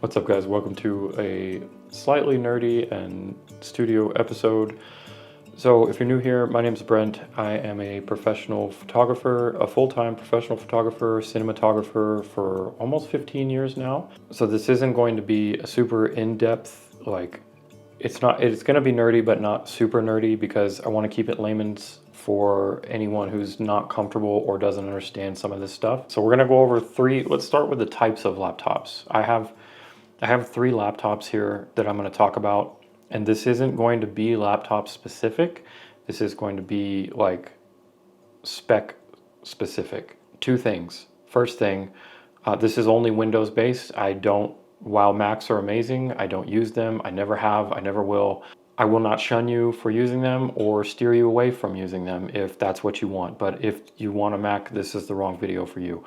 What's up, guys? Welcome to a slightly nerdy and studio episode. So if you're new here, my name is Brent. I am a professional photographer, a full-time professional photographer, cinematographer for almost 15 years now. So this isn't going to be a super in-depth, it's going to be nerdy, but not super nerdy because I want to keep it layman's for anyone who's not comfortable or doesn't understand some of this stuff. So we're going to go over let's start with the types of laptops. I have three laptops here that I'm going to talk about, and this isn't going to be laptop specific. This is going to be like spec specific. Two things. First thing, this is only Windows based. While Macs are amazing, I don't use them. I never have, I never will. I will not shun you for using them or steer you away from using them if that's what you want. But if you want a Mac, this is the wrong video for you.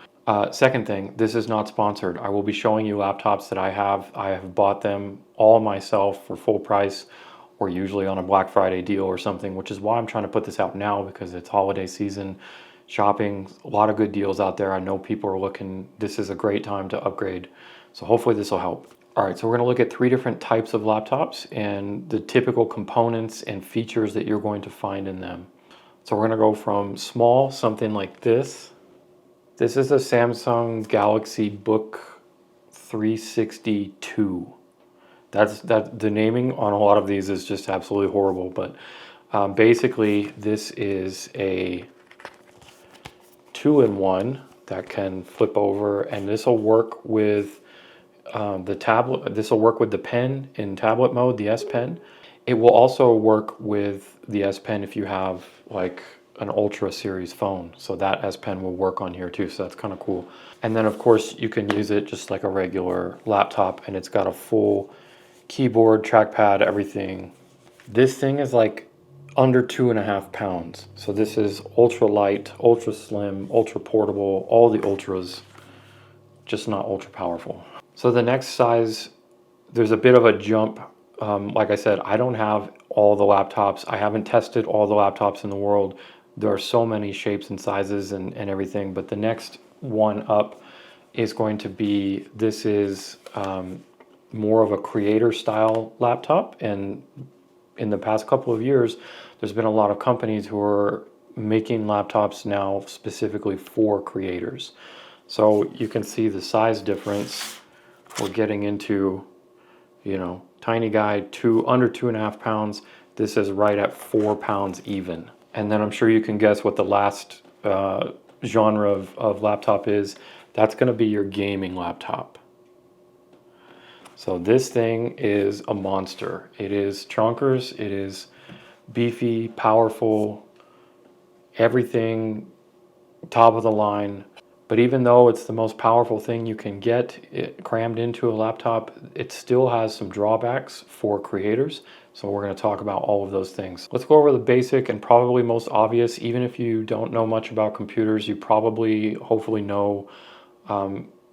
Second thing, this is not sponsored. I will be showing you laptops that I have. I have bought them all myself for full price or usually on a Black Friday deal or something, which is why I'm trying to put this out now because it's holiday season, shopping, a lot of good deals out there. I know people are looking. This is a great time to upgrade. So hopefully this will help. All right, so we're going to look at three different types of laptops and the typical components and features that you're going to find in them. So we're going to go from small, something like this. This is a Samsung Galaxy Book 362. The naming on a lot of these is just absolutely horrible, but basically this is a 2-in-1 that can flip over, and this will work with the tablet. This will work with the pen in tablet mode, the S Pen. It will also work with the S Pen if you have like an Ultra series phone. So that S Pen will work on here too. So that's kind of cool. And then of course you can use it just like a regular laptop, and it's got a full keyboard, trackpad, everything. This thing is like under 2.5 pounds. So this is ultra light, ultra slim, ultra portable, all the ultras, just not ultra powerful. So the next size, there's a bit of a jump. Like I said, I don't have all the laptops. I haven't tested all the laptops in the world. There are so many shapes and sizes and everything, but the next one up is going to be, this is more of a creator style laptop. And in the past couple of years, there's been a lot of companies who are making laptops now specifically for creators. So you can see the size difference. We're getting into, tiny guy, under 2.5 pounds. This is right at 4 pounds even. And then I'm sure you can guess what the last genre of laptop is. That's going to be your gaming laptop. So this thing is a monster. It is chonkers. It is beefy, powerful, everything top of the line. But even though it's the most powerful thing you can get it crammed into a laptop, it still has some drawbacks for creators. So we're going to talk about all of those things. Let's go over the basic and probably most obvious. Even if you don't know much about computers, you probably, hopefully know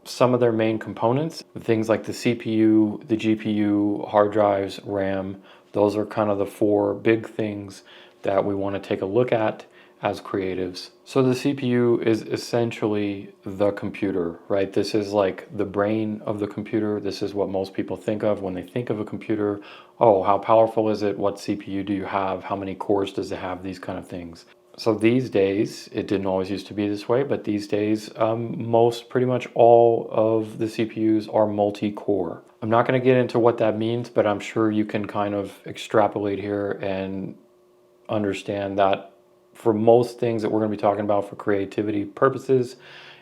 some of their main components. Things like the CPU, the GPU, hard drives, RAM. Those are kind of the four big things that we want to take a look at as creatives. So the CPU is essentially the computer, right? This is like the brain of the computer. This is what most people think of when they think of a computer. Oh, how powerful is it? What CPU do you have? How many cores does it have? These kind of things. So these days, it didn't always used to be this way, but these days, pretty much all of the CPUs are multi-core. I'm not going to get into what that means, but I'm sure you can kind of extrapolate here and understand that for most things that we're going to be talking about for creativity purposes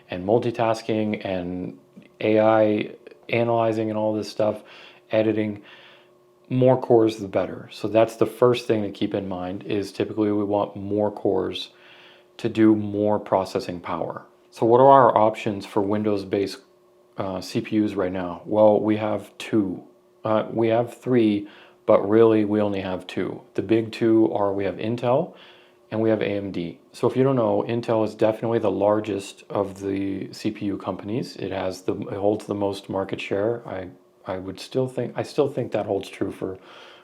and multitasking and AI analyzing and all this stuff, editing, more cores the better. So that's the first thing to keep in mind, is typically we want more cores to do more processing power. So what are our options for Windows-based CPUs right now? Well, we have two. We have three, but really we only have two. The big two are, we have Intel and we have AMD. So if you don't know, Intel is definitely the largest of the CPU companies. It holds the most market share. I still think that holds true for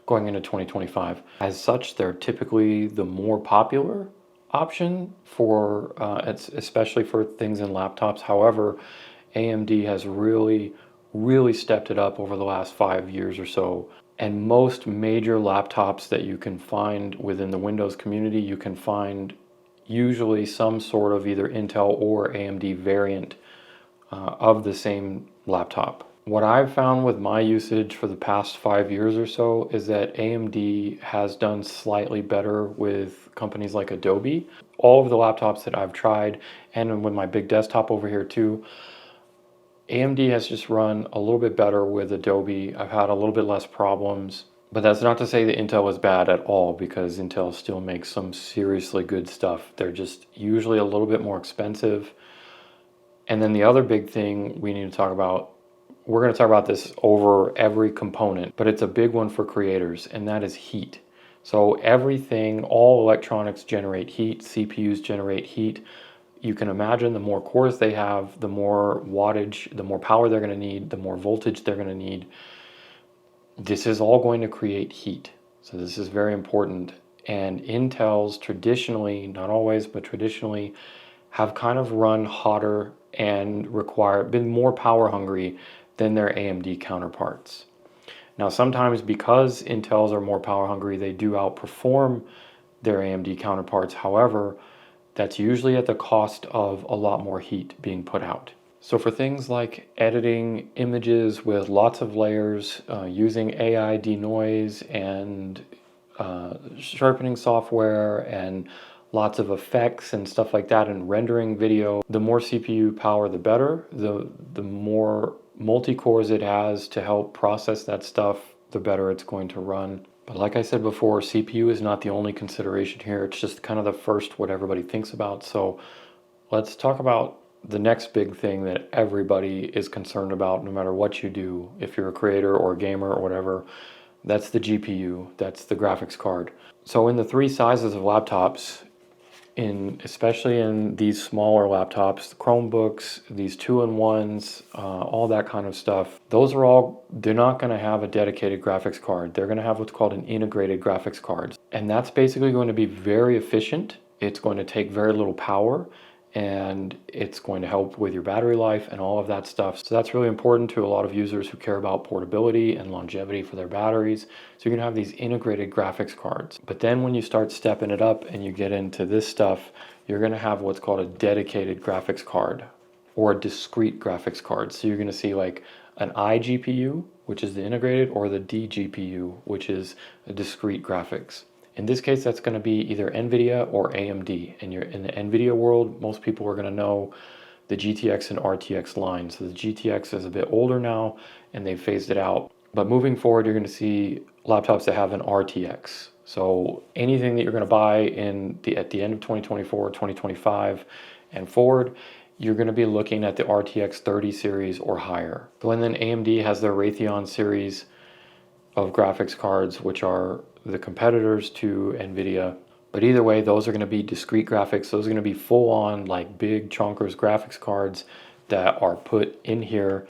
going into 2025. As such, they're typically the more popular option especially for things in laptops. However, AMD has really really stepped it up over the last 5 years or so. And most major laptops that you can find within the Windows community, you can find usually some sort of either Intel or AMD variant of the same laptop. What I've found with my usage for the past 5 years or so is that AMD has done slightly better with companies like Adobe. All of the laptops that I've tried, and with my big desktop over here too, AMD has just run a little bit better with Adobe. I've had a little bit less problems, but that's not to say that Intel is bad at all, because Intel still makes some seriously good stuff. They're just usually a little bit more expensive. And then the other big thing we need to talk about, we're going to talk about this over every component, but it's a big one for creators, and that is heat. So everything, all electronics generate heat, CPUs generate heat. You can imagine the more cores they have, the more wattage, the more power they're going to need, the more voltage they're going to need. This is all going to create heat. So this is very important. And Intel's traditionally, not always, but traditionally, have kind of run hotter and been more power hungry than their AMD counterparts. Now, sometimes because Intels are more power hungry, they do outperform their AMD counterparts. However, that's usually at the cost of a lot more heat being put out. So for things like editing images with lots of layers, using AI denoise and sharpening software and lots of effects and stuff like that, and rendering video, the more CPU power the better. The more multi-cores it has to help process that stuff, the better it's going to run. But like I said before, CPU is not the only consideration here. It's just kind of the first what everybody thinks about. So let's talk about the next big thing that everybody is concerned about, no matter what you do, if you're a creator or a gamer or whatever. That's the GPU, that's the graphics card. So in the three sizes of laptops, especially in these smaller laptops, the Chromebooks, these 2-in-1s, all that kind of stuff, they're not going to have a dedicated graphics card. They're going to have what's called an integrated graphics card. And that's basically going to be very efficient. It's going to take very little power, and it's going to help with your battery life and all of that stuff. So that's really important to a lot of users who care about portability and longevity for their batteries. So you're gonna have these integrated graphics cards. But then when you start stepping it up and you get into this stuff, you're gonna have what's called a dedicated graphics card or a discrete graphics card. So you're gonna see like an iGPU, which is the integrated, or the DGPU, which is a discrete graphics. In this case, that's going to be either NVIDIA or AMD. And you're in the NVIDIA world, most people are going to know the GTX and RTX line. So the GTX is a bit older now, and they've phased it out. But moving forward, you're going to see laptops that have an RTX. So anything that you're going to buy at the end of 2024, 2025, and forward, you're going to be looking at the RTX 30 series or higher. So, and then AMD has their Raytheon series of graphics cards, which are the competitors to NVIDIA. But either way, those are going to be discrete graphics. Those are going to be full-on, like big chunkers graphics cards that are put in here.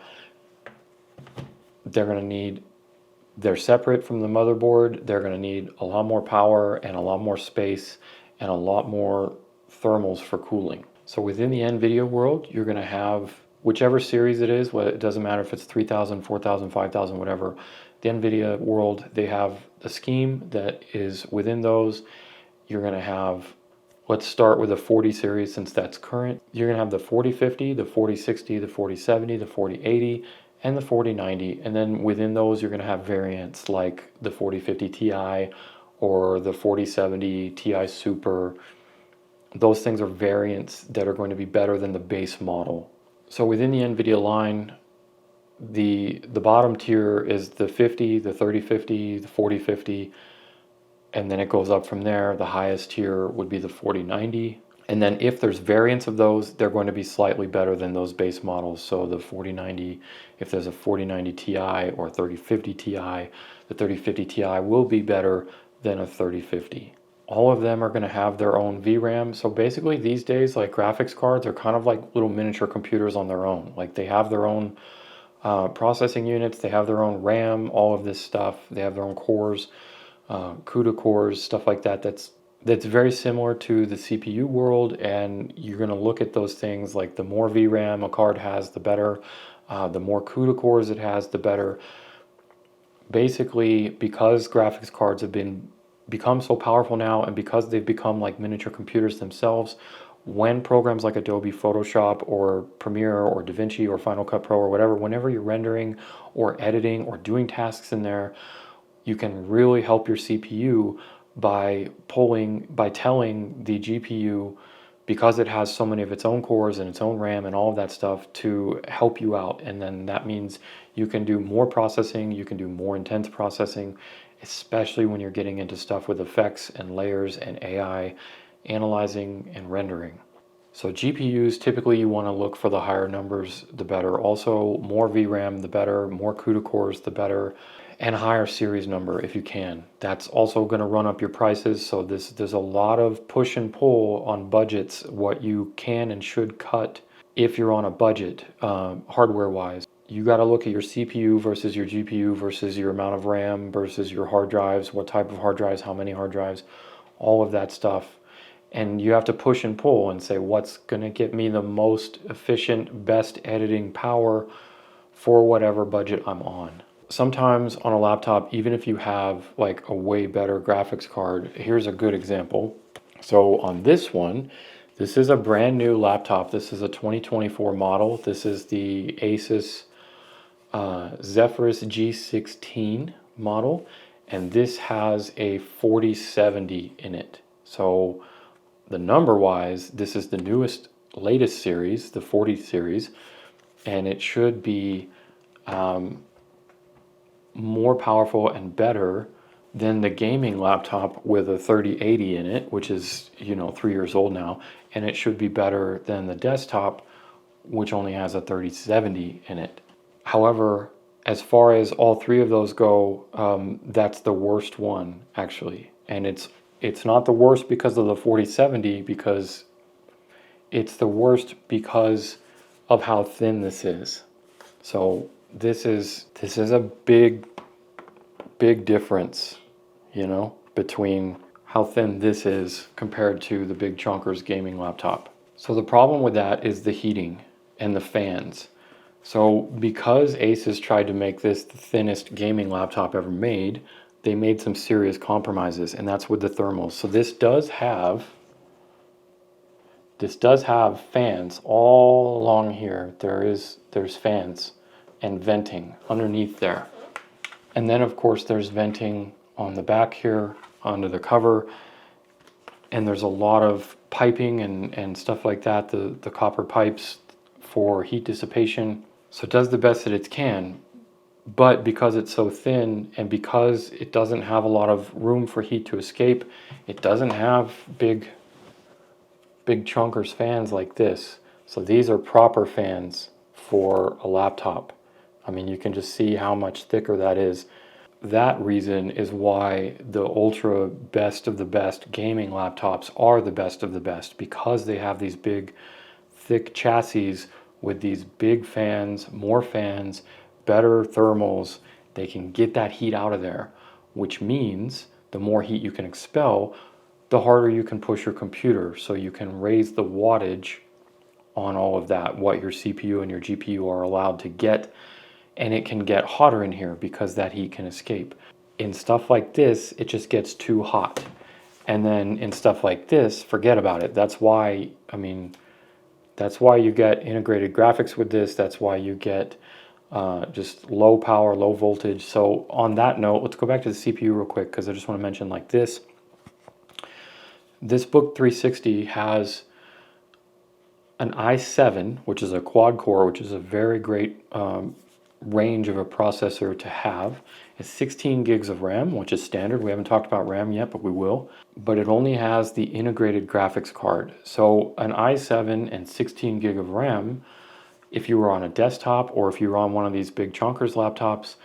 They're separate from the motherboard. They're going to need a lot more power and a lot more space and a lot more thermals for cooling. So within the NVIDIA world, you're going to have whichever series it is. It doesn't matter if it's 3000, 4000, 5000, whatever. The NVIDIA world, they have a scheme that is within those. You're going to have, let's start with the 40 series since that's current. You're going to have the 4050, the 4060, the 4070, the 4080, and the 4090. And then within those, you're going to have variants like the 4050 Ti or the 4070 Ti Super. Those things are variants that are going to be better than the base model. So within the NVIDIA line, the bottom tier is the 50, the 3050, the 4050, and then it goes up from there. The highest tier would be the 4090. And then if there's variants of those, they're going to be slightly better than those base models. So the 4090, if there's a 4090 Ti or 3050 Ti, the 3050 Ti will be better than a 3050. All of them are going to have their own VRAM. So basically these days, like graphics cards are kind of like little miniature computers on their own. Like they have their own processing units, they have their own RAM, all of this stuff. They have their own cores, CUDA cores, stuff like that. That's very similar to the CPU world, and you're going to look at those things like the more VRAM a card has, the better. The more CUDA cores it has, the better. Basically, because graphics cards have become so powerful now, and because they've become like miniature computers themselves, when programs like Adobe Photoshop or Premiere or DaVinci or Final Cut Pro or whatever, whenever you're rendering or editing or doing tasks in there, you can really help your CPU by telling the GPU, because it has so many of its own cores and its own RAM and all of that stuff, to help you out. And then that means you can do more processing, you can do more intense processing, especially when you're getting into stuff with effects and layers and AI, analyzing and rendering. So GPUs, typically you want to look for the higher numbers, the better. Also, more VRAM, the better. More CUDA cores, the better. And a higher series number if you can. That's also going to run up your prices. So there's a lot of push and pull on budgets, what you can and should cut if you're on a budget, hardware-wise. You got to look at your CPU versus your GPU versus your amount of RAM versus your hard drives, what type of hard drives, how many hard drives, all of that stuff. And you have to push and pull and say, what's going to get me the most efficient, best editing power for whatever budget I'm on. Sometimes on a laptop, even if you have like a way better graphics card, here's a good example. So on this one, this is a brand new laptop. This is a 2024 model. This is the Asus Zephyrus G16 model, and this has a 4070 in it. So the number wise, this is the latest series, the 40 series, and it should be more powerful and better than the gaming laptop with a 3080 in it, which is 3 years old now, and it should be better than the desktop, which only has a 3070 in it. However, as far as all three of those go, that's the worst one actually, and it's not the worst because of the 4070, because it's the worst because of how thin this is. So this is a big difference, between how thin this is compared to the big chunkers gaming laptop. So the problem with that is the heating and the fans. So because Asus tried to make this the thinnest gaming laptop ever made, they made some serious compromises, and that's with the thermals. So this does have fans all along here. There's fans and venting underneath there. And then of course there's venting on the back here under the cover, and there's a lot of piping and stuff like that, the copper pipes for heat dissipation. So it does the best that it can, but because it's so thin and because it doesn't have a lot of room for heat to escape, it doesn't have big chunkers fans like this. So these are proper fans for a laptop. I mean, you can just see how much thicker that is. That reason is why the ultra best of the best gaming laptops are the best of the best, because they have these big, thick chassis with these big fans, more fans, better thermals. They can get that heat out of there, which means the more heat you can expel, the harder you can push your computer. So you can raise the wattage on all of that, what your CPU and your GPU are allowed to get, and it can get hotter in here because that heat can escape. In stuff like this, it just gets too hot. And then in stuff like this, forget about it. That's why you get integrated graphics with this. That's why you get just low power, low voltage. So on that note, let's go back to the CPU real quick, because I just want to mention like this. This Book 360 has an i7, which is a quad core, which is a very great range of a processor to have. It's 16 gigs of RAM, which is standard. We haven't talked about RAM yet, but we will. But it only has the integrated graphics card. So an i7 and 16 gig of RAM, if you were on a desktop or if you were on one of these big chunkers laptops,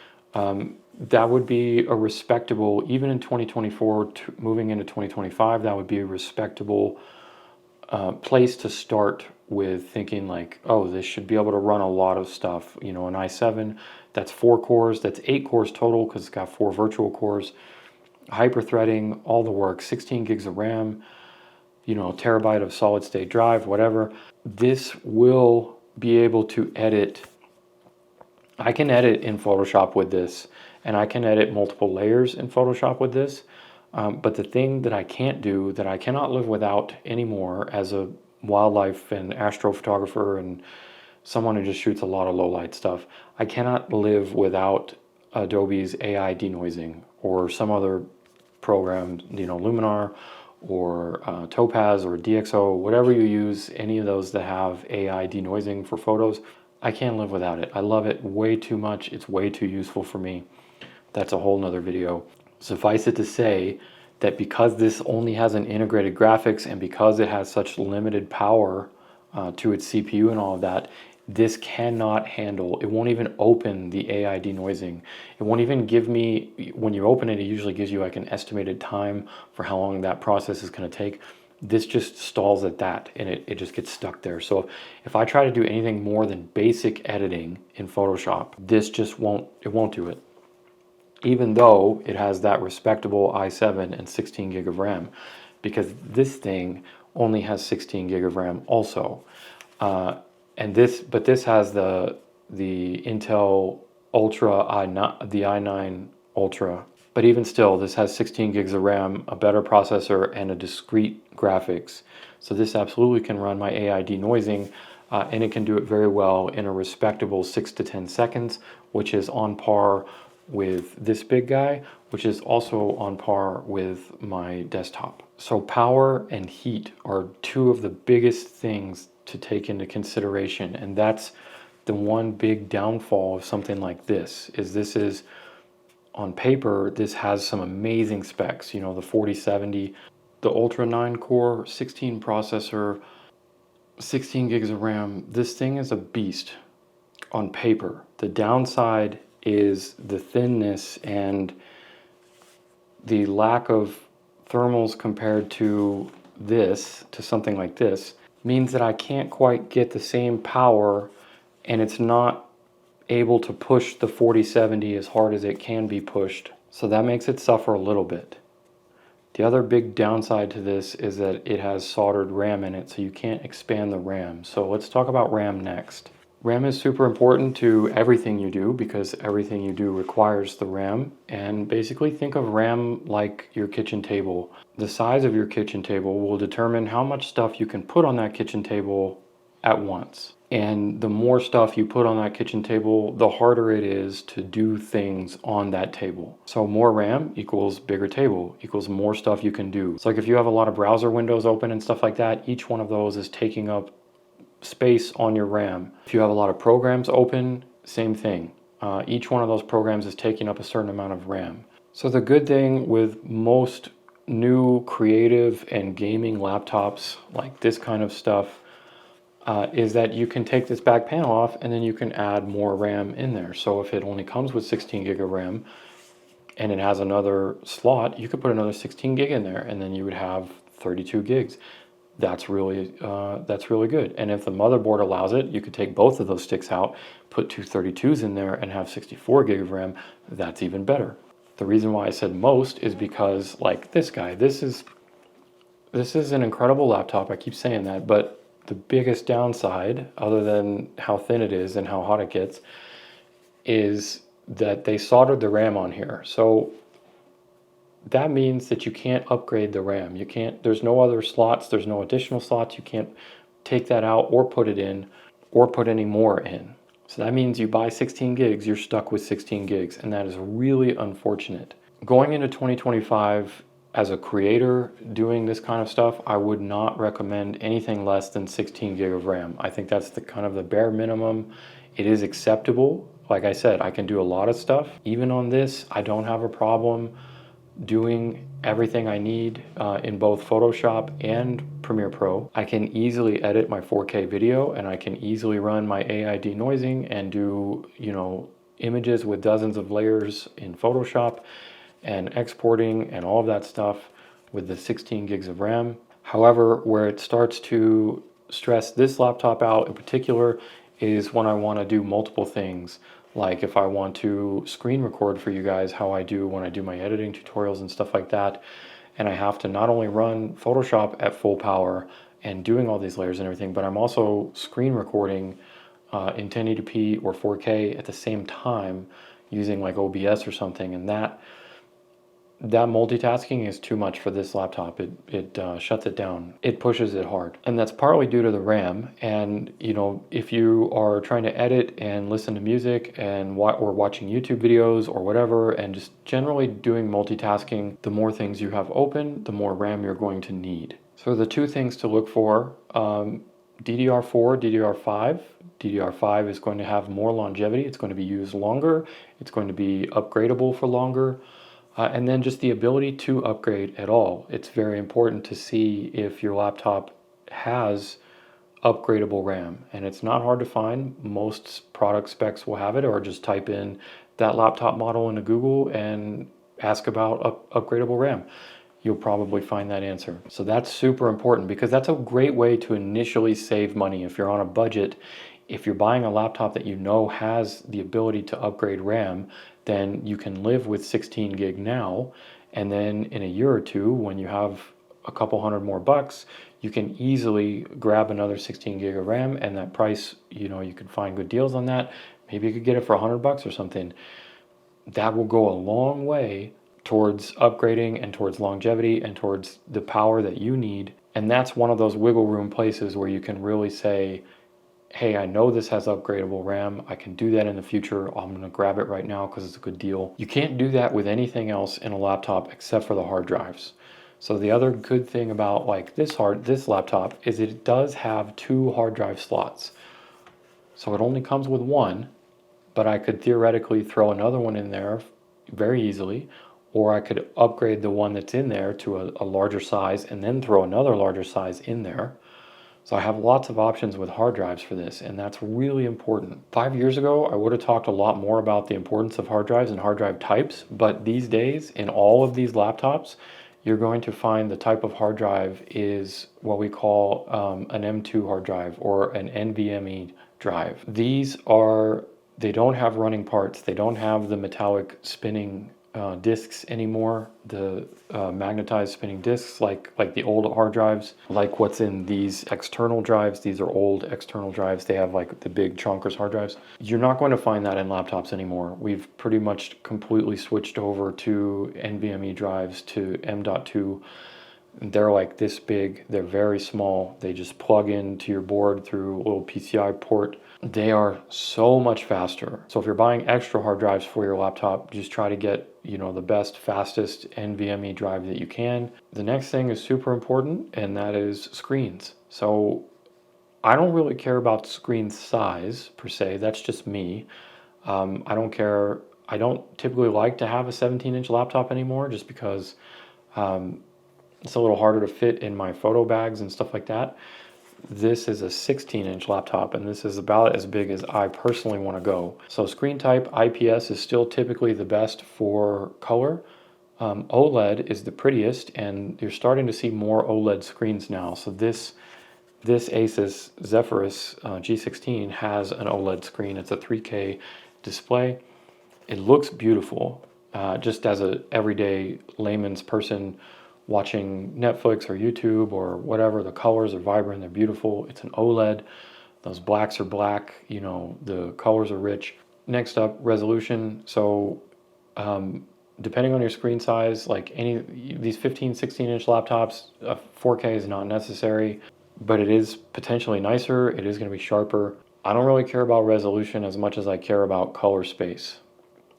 that would be a respectable, even in 2024, moving into 2025, that would be a respectable place to start with, thinking like, oh, this should be able to run a lot of stuff. An i7, that's 4 cores, that's 8 cores total because it's got 4 virtual cores, hyper-threading, all the work, 16 gigs of RAM, terabyte of solid state drive, whatever. This will be able to edit I can edit in Photoshop with this, and I can edit multiple layers in Photoshop with this. But the thing that I can't do, that I cannot live without anymore as a wildlife and astrophotographer and someone who just shoots a lot of low light stuff, I cannot live without Adobe's AI denoising or some other program, Luminar or Topaz or DxO, whatever you use, any of those that have AI denoising for photos, I can't live without it. I love it way too much. It's way too useful for me. That's a whole nother video. Suffice it to say that because this only has an integrated graphics and because it has such limited power to its CPU and all of that, this cannot handle, it won't even open the AI denoising. It won't even give me, when you open it, it usually gives you like an estimated time for how long that process is going to take. This just stalls at that, and it just gets stuck there. So if I try to do anything more than basic editing in Photoshop, this just won't do it. Even though it has that respectable i7 and 16 gig of RAM, because this thing only has 16 gig of RAM also. But this has the Intel Ultra i9, the i9 Ultra. But even still, this has 16 gigs of RAM, a better processor, and a discrete graphics. So this absolutely can run my AI denoising, and it can do it very well in a respectable 6 to 10 seconds, which is on par with this big guy, which is also on par with my desktop. So power and heat are two of the biggest things to take into consideration, and that's the one big downfall of something like this. Is on paper, this has some amazing specs, the 4070, the Ultra 9 core, 16 processor, 16 gigs of RAM. This thing is a beast on paper. The downside is the thinness and the lack of thermals compared to something like this, means that I can't quite get the same power, and it's not able to push the 4070 as hard as it can be pushed. So that makes it suffer a little bit. The other big downside to this is that it has soldered RAM in it, so you can't expand the RAM. So let's talk about RAM next. RAM is super important to everything you do because everything you do requires the RAM. And basically think of RAM like your kitchen table. The size of your kitchen table will determine how much stuff you can put on that kitchen table at once. And the more stuff you put on that kitchen table, the harder it is to do things on that table. So more RAM equals bigger table, equals more stuff you can do. It's like if you have a lot of browser windows open and stuff like that, each one of those is taking up space on your RAM. If you have a lot of programs open, same thing. Each one of those programs is taking up a certain amount of RAM. So the good thing with most new creative and gaming laptops, like this kind of stuff, is that you can take this back panel off and then you can add more RAM in there. So if it only comes with 16 gig of RAM and it has another slot, you could put another 16 gig in there and then you would have 32 gigs. That's really good. And if the motherboard allows it, you could take both of those sticks out, put two 32s in there and have 64 gig of RAM. That's even better. The reason why I said most is because, like this guy, this is an incredible laptop. I keep saying that, but the biggest downside, other than how thin it is and how hot it gets, is that they soldered the RAM on here. So that means that you can't upgrade the RAM. There's no other slots, there's no additional slots. You can't take that out or put it in or put any more in. So that means you buy 16 gigs, you're stuck with 16 gigs, and that is really unfortunate. Going into 2025, as a creator doing this kind of stuff, I would not recommend anything less than 16 gig of RAM. I think that's the kind of the bare minimum. It is acceptable. Like I said, I can do a lot of stuff. Even on this, I don't have a problem doing everything I need in both Photoshop and Premiere Pro. I can easily edit my 4K video, and I can easily run my AI denoising and do, images with dozens of layers in Photoshop and exporting and all of that stuff with the 16 gigs of RAM. However, where it starts to stress this laptop out in particular is when I want to do multiple things. Like if I want to screen record for you guys how I do when I do my editing tutorials and stuff like that, and I have to not only run Photoshop at full power and doing all these layers and everything, but I'm also screen recording in 1080p or 4K at the same time using like OBS or something, and that multitasking is too much for this laptop. It shuts it down. It pushes it hard. And that's partly due to the RAM. And, you know, if you are trying to edit and listen to music and or watching YouTube videos or whatever, and just generally doing multitasking, the more things you have open, the more RAM you're going to need. So the two things to look for, DDR4, DDR5. DDR5 is going to have more longevity. It's going to be used longer. It's going to be upgradable for longer. And then just the ability to upgrade at all. It's very important to see if your laptop has upgradable RAM. And it's not hard to find. Most product specs will have it, or just type in that laptop model into Google and ask about upgradable RAM. You'll probably find that answer. So that's super important, because that's a great way to initially save money. If you're on a budget, if you're buying a laptop that you know has the ability to upgrade RAM, then you can live with 16 gig now, and then in a year or two, when you have a couple hundred more bucks, you can easily grab another 16 gig of RAM, and that price, you know, you could find good deals on that. Maybe you could get it for $100 or something. That will go a long way towards upgrading and towards longevity and towards the power that you need. And that's one of those wiggle room places where you can really say, hey, I know this has upgradable RAM. I can do that in the future. I'm going to grab it right now because it's a good deal. You can't do that with anything else in a laptop except for the hard drives. So the other good thing about like this laptop is it does have 2 hard drive slots. So it only comes with one, but I could theoretically throw another one in there very easily, or I could upgrade the one that's in there to a larger size and then throw another larger size in there. So I have lots of options with hard drives for this, and that's really important. 5 years ago, I would have talked a lot more about the importance of hard drives and hard drive types, but these days, in all of these laptops, you're going to find the type of hard drive is what we call an M2 hard drive or an NVMe drive. They don't have running parts. They don't have the metallic spinning discs anymore, the magnetized spinning discs like the old hard drives, like what's in these external drives. These are old external drives. They have like the big chunkers hard drives. You're not going to find that in laptops anymore. We've pretty much completely switched over to NVMe drives, to M.2. They're like this big. They're very small. They just plug into your board through a little PCI port. They are so much faster. So if you're buying extra hard drives for your laptop, just try to get, you know, the best, fastest NVMe drive that you can. The next thing is super important, and that is screens. So I don't really care about screen size per se. That's just me. I don't care. I don't typically like to have a 17-inch laptop anymore, just because it's a little harder to fit in my photo bags and stuff like that. This is a 16-inch laptop, and this is about as big as I personally want to go. So screen type, IPS is still typically the best for color. OLED is the prettiest, and you're starting to see more OLED screens now. So this Asus Zephyrus G16 has an OLED screen. It's a 3K display. It looks beautiful. Just as a everyday layman's person watching Netflix or YouTube or whatever, the colors are vibrant, they're beautiful. It's an OLED. Those blacks are black, you know, the colors are rich. Next up, resolution. So depending on your screen size, like these 15, 16-inch laptops, 4K is not necessary, but it is potentially nicer. It is going to be sharper. I don't really care about resolution as much as I care about color space.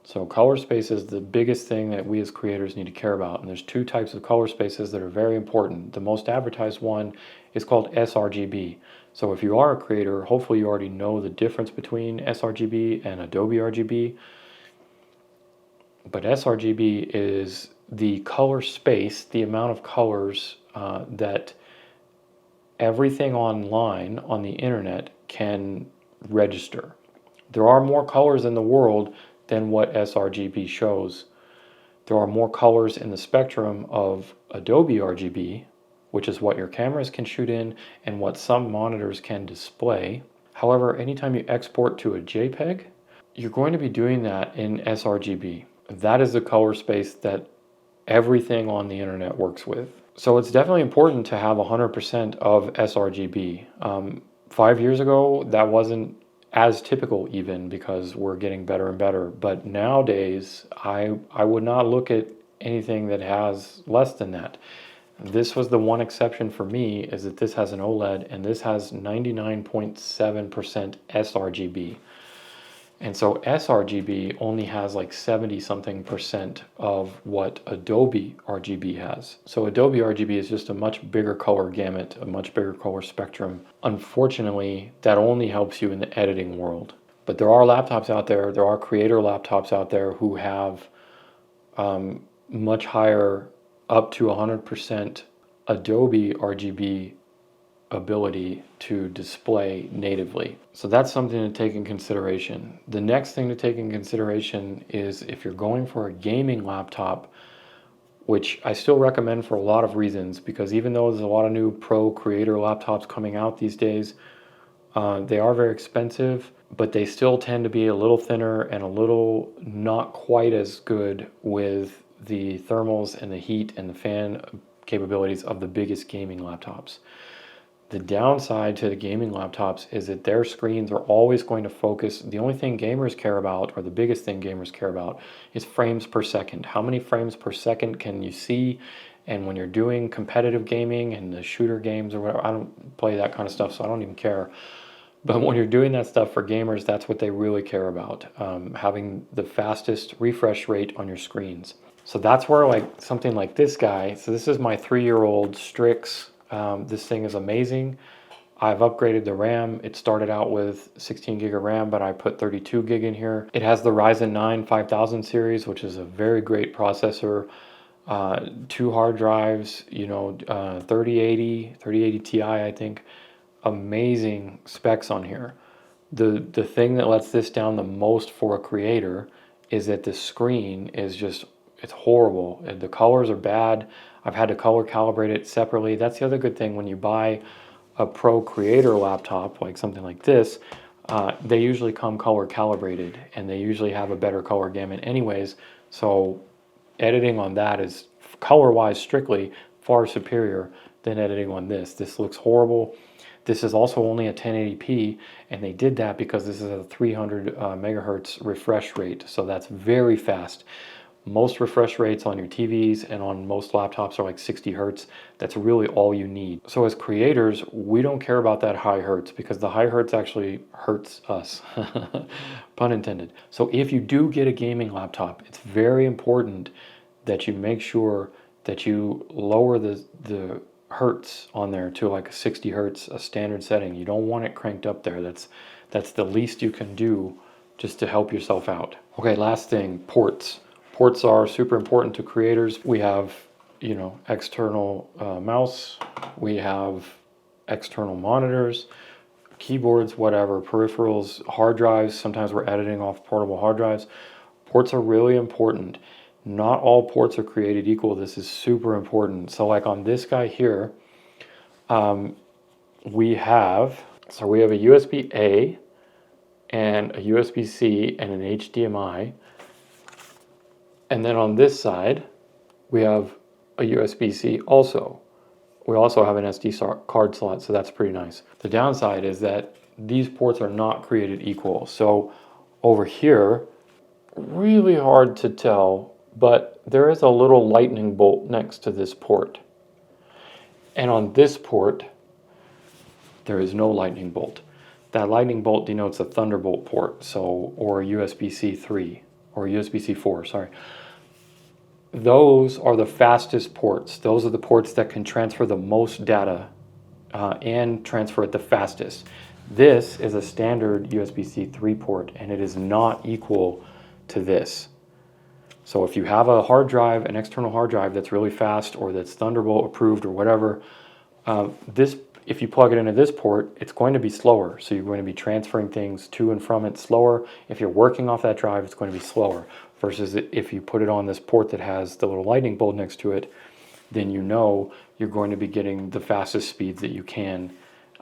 So color space is the biggest thing that we as creators need to care about. And there's 2 types of color spaces that are very important. The most advertised one is called sRGB. So if you are a creator, hopefully you already know the difference between sRGB and Adobe RGB. But sRGB is the color space, the amount of colors that everything online on the internet can register. There are more colors in the world than what sRGB shows. There are more colors in the spectrum of Adobe RGB, which is what your cameras can shoot in and what some monitors can display. However, anytime you export to a JPEG, you're going to be doing that in sRGB. That is the color space that everything on the internet works with. So it's definitely important to have 100% of sRGB. 5 years ago, that wasn't as typical even, because we're getting better and better. But nowadays, I would not look at anything that has less than that. This was the one exception for me, is that this has an OLED and this has 99.7% sRGB. And so sRGB only has like 70 something percent of what Adobe RGB has. So Adobe RGB is just a much bigger color gamut, a much bigger color spectrum. Unfortunately, that only helps you in the editing world. But there are laptops out there, there are creator laptops out there who have much higher, up to 100% Adobe RGB ability to display natively. So that's something to take in consideration. The next thing to take in consideration is if you're going for a gaming laptop, which I still recommend for a lot of reasons, because even though there's a lot of new pro creator laptops coming out these days, they are very expensive, but they still tend to be a little thinner and a little not quite as good with the thermals and the heat and the fan capabilities of the biggest gaming laptops. The downside to the gaming laptops is that their screens are always going to focus. The only thing gamers care about, or the biggest thing gamers care about, is frames per second. How many frames per second can you see? And when you're doing competitive gaming and the shooter games or whatever, I don't play that kind of stuff, so I don't even care. But when you're doing that stuff for gamers, that's what they really care about, having the fastest refresh rate on your screens. So that's where like something like this guy, so this is my 3-year-old Strix. This thing is amazing. I've upgraded the RAM. It started out with 16 gig of RAM, but I put 32 gig in here. It has the Ryzen 9 5000 series, which is a very great processor. 2 hard drives, 3080 Ti, I think. Amazing specs on here. The thing that lets this down the most for a creator is that the screen is just, it's horrible. The colors are bad. I've had to color calibrate it separately. That's the other good thing when you buy a pro creator laptop, like something like this, they usually come color calibrated and they usually have a better color gamut anyways. So editing on that is color-wise strictly far superior than editing on this. This looks horrible. This is also only a 1080p, and they did that because this is a 300 megahertz refresh rate. So that's very fast. Most refresh rates on your TVs and on most laptops are like 60 hertz. That's really all you need. So as creators, we don't care about that high hertz because the high hertz actually hurts us, pun intended. So if you do get a gaming laptop, it's very important that you make sure that you lower the hertz on there to like a 60 hertz, a standard setting. You don't want it cranked up there. That's the least you can do just to help yourself out. Okay, last thing, ports. Ports are super important to creators. We have, external mouse, we have external monitors, keyboards, whatever, peripherals, hard drives. Sometimes we're editing off portable hard drives. Ports are really important. Not all ports are created equal. This is super important. So like on this guy here, we have a USB-A and a USB-C and an HDMI. And then on this side, we have a USB-C also. We also have an SD card slot, so that's pretty nice. The downside is that these ports are not created equal. So over here, really hard to tell, but there is a little lightning bolt next to this port. And on this port, there is no lightning bolt. That lightning bolt denotes a Thunderbolt port, or a USB-C 3, or USB-C 4, sorry. Those are the fastest ports. Those are the ports that can transfer the most data and transfer it the fastest. This is a standard USB-C 3 port, and it is not equal to this. So if you have a hard drive, an external hard drive that's really fast or that's Thunderbolt approved or whatever, if you plug it into this port, it's going to be slower. So you're going to be transferring things to and from it slower. If you're working off that drive, it's going to be slower. Versus if you put it on this port that has the little lightning bolt next to it, then you're going to be getting the fastest speeds that you can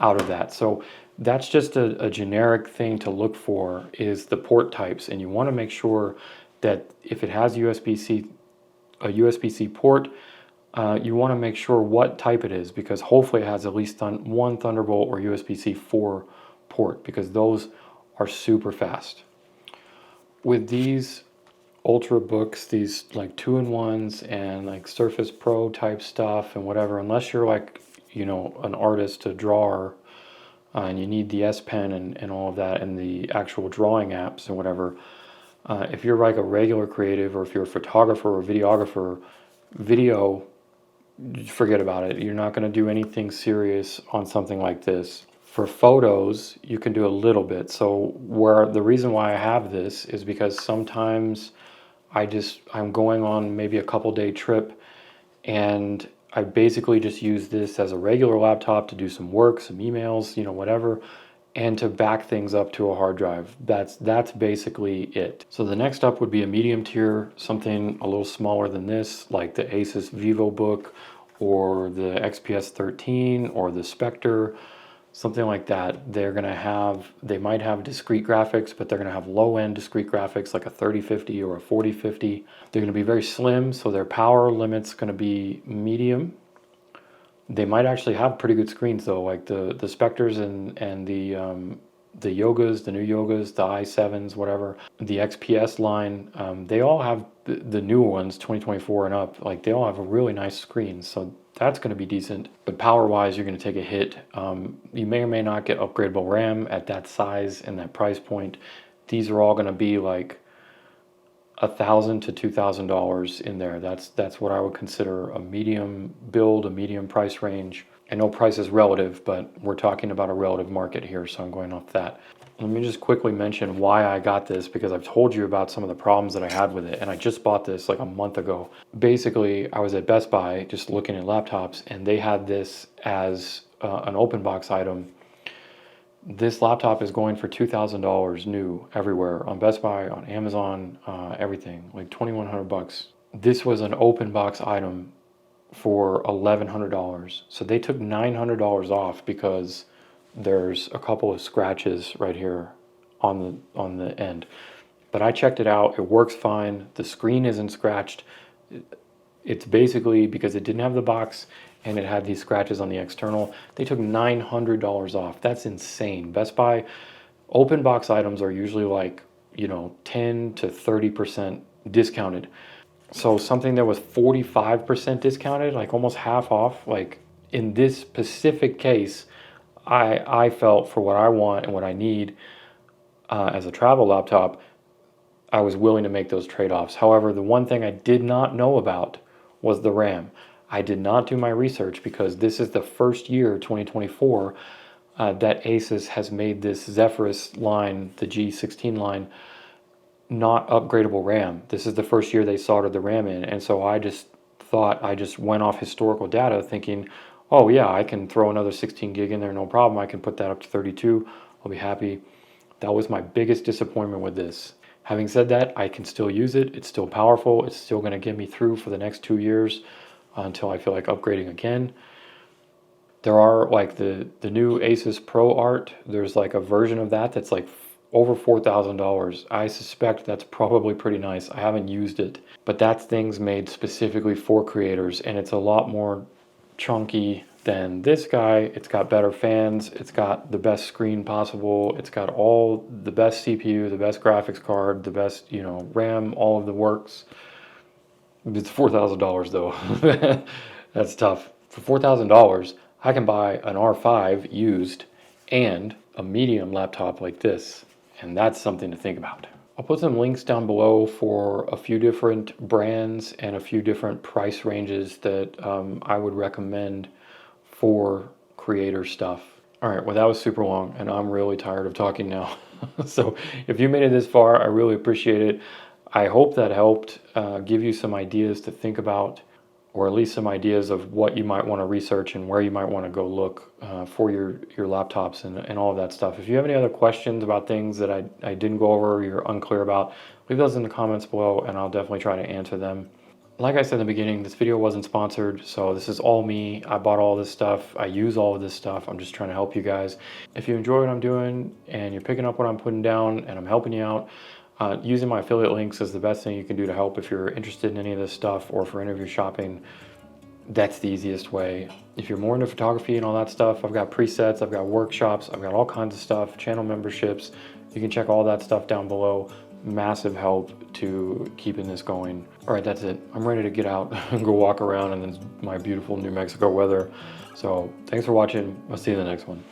out of that. So that's just a generic thing to look for, is the port types. And you want to make sure that if it has a USB-C port, you want to make sure what type it is, because hopefully it has at least one Thunderbolt or USB-C 4 port, because those are super fast. With these Ultrabooks, these like 2-in-1s and like Surface Pro type stuff and whatever, unless you're like, you know, an artist, a drawer, and you need the S Pen and all of that and the actual drawing apps and whatever. If you're like a regular creative, or if you're a photographer or videographer, video, forget about it. You're not going to do anything serious on something like this. For photos, you can do a little bit. So where the reason why I have this is because sometimes I'm going on maybe a couple day trip, and I basically just use this as a regular laptop to do some work, some emails, you know, whatever, and to back things up to a hard drive. That's basically it. So the next up would be a medium tier, something a little smaller than this, like the Asus VivoBook or the XPS 13 or the Spectre, something like that. They might have discrete graphics, but they're gonna have low-end discrete graphics like a 3050 or a 4050. They're gonna be very slim, so their power limit's gonna be medium. They might actually have pretty good screens though, like the Spectres and the Yogas, the new Yogas, the i7s, whatever. The XPS line, they all have the newer ones, 2024 and up. Like they all have a really nice screen, so that's going to be decent. But power-wise, you're going to take a hit. You may or may not get upgradable RAM at that size and that price point. These are all going to be like $1,000 to $2,000 in there. That's what I would consider a medium build, a medium price range. I know price is relative, but we're talking about a relative market here, so I'm going off that. Let me just quickly mention why I got this, because I've told you about some of the problems that I had with it, and I just bought this like a month ago. Basically, I was at Best Buy just looking at laptops, and they had this as an open box item. This laptop is going for $2,000 new everywhere on Best Buy, on Amazon, everything, like $2,100. This was an open box item for $1,100. So they took $900 off because there's a couple of scratches right here on the end. But I checked it out. It works fine. The screen isn't scratched. It's basically because it didn't have the box and it had these scratches on the external. They took $900 off. That's insane. Best Buy open box items are usually like, you know, 10 to 30% discounted. So something that was 45% discounted, like almost half off, like in this specific case, I felt for what I want and what I need as a travel laptop, I was willing to make those trade-offs. However, the one thing I did not know about was the RAM. I did not do my research because this is the first year, 2024, that Asus has made this Zephyrus line, the G16 line, not upgradable RAM. This is the first year they soldered the RAM in, and so I just went off historical data thinking, oh yeah, I can throw another 16 gig in there, no problem. I can put that up to 32. I'll be happy. That was my biggest disappointment with this. Having said that, I can still use it. It's still powerful. It's still going to get me through for the next 2 years until I feel like upgrading again. There are like the new Asus Pro Art. There's like a version of that that's like over $4,000. I suspect that's probably pretty nice. I haven't used it, but that's things made specifically for creators, and it's a lot more chunky than this guy. It's got better fans. It's got the best screen possible. It's got all the best CPU, the best graphics card, the best, you know, RAM, all of the works. It's $4,000 though. That's tough. For $4,000, I can buy an R5 used and a medium laptop like this. And that's something to think about. I'll put some links down below for a few different brands and a few different price ranges that I would recommend for creator stuff. All right, well, that was super long, and I'm really tired of talking now. So if you made it this far, I really appreciate it. I hope that helped give you some ideas to think about, or at least some ideas of what you might want to research and where you might want to go look for your laptops and all of that stuff. If you have any other questions about things that I didn't go over or you're unclear about, leave those in the comments below and I'll definitely try to answer them. Like I said in the beginning, this video wasn't sponsored, so this is all me. I bought all this stuff. I use all of this stuff. I'm just trying to help you guys. If you enjoy what I'm doing and you're picking up what I'm putting down and I'm helping you out, using my affiliate links is the best thing you can do to help if you're interested in any of this stuff or for any of your shopping. That's the easiest way. If you're more into photography and all that stuff, I've got presets, I've got workshops, I've got all kinds of stuff, channel memberships, You can check all that stuff down below. Massive help to keeping this going. All right, that's it. I'm ready to get out and go walk around in my beautiful New Mexico weather. So thanks for watching. I'll see you in the next one.